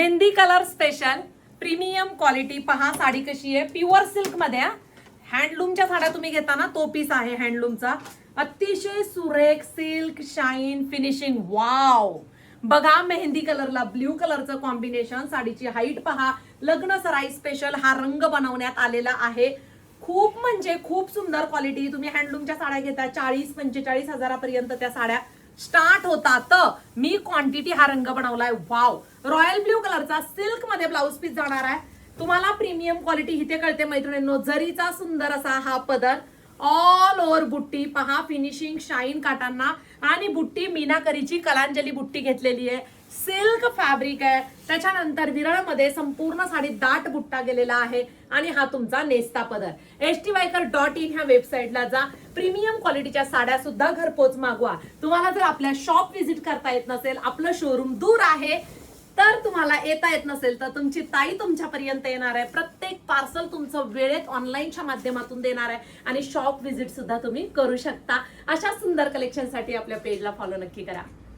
Mehndi colour special premium quality पहा साडी कशी आहे, प्युअर सिल्क मध्ये. हँडलूमच्या साड्या तुम्ही घेताना तो पीस आहे हँडलूमचा. अतिशय सुरेख सिल्क शाईन फिनिशिंग. वाव बघा, मेहंदी कलरला ब्ल्यू कलरचं कॉम्बिनेशन. साडीची हाईट पहा, लग्न सराई स्पेशल हा रंग बनवण्यात आलेला आहे. खूप म्हणजे खूप सुंदर क्वालिटी. तुम्ही हँडलूमच्या साड्या घेता 40-45 हजारापर्यंत त्या साड्या स्टार्ट होतात. मी क्वांटिटी हा रंग बनवलाय. वाव, रॉयल ब्ल्यू कलरचा सिल्क मध्ये ब्लाउज पीस जाणार आहे तुम्हाला. प्रीमियम क्वालिटी इथे कळते मैत्रिणींनो. जरीचा सुंदर असा हा पदर, ऑल ओव्हर बुट्टी पहा, फिनिशिंग शाईन काटांना, आणि बुट्टी मीनाकरीची कलांजली बुट्टी घेतलेली आहे. सिल्क फॅब्रिक आहे. त्याच्यानंतर विरळमध्ये संपूर्ण साडी दाट बुट्टा गेलेला आहे, आणि हा तुमचा नेस्ता पदर. styvaikar.in ह्या वेबसाईटला जा. प्रीमियम क्वालिटीच्या साड्या सुद्धा घरपोच मागवा. तुम्हाला जर आपल्या शॉप व्हिजिट करता येत नसेल, आपलं शोरूम दूर आहे, तर तुम्हाला येता येत नसेल, तर तुमची ताई तुमच्यापर्यंत येणार आहे. प्रत्येक पार्सल तुमचं वेळेत ऑनलाईनच्या माध्यमातून देणार आहे, आणि शॉप व्हिजिट सुद्धा तुम्ही करू शकता. अशा सुंदर कलेक्शनसाठी आपल्या पेजला फॉलो नक्की करा.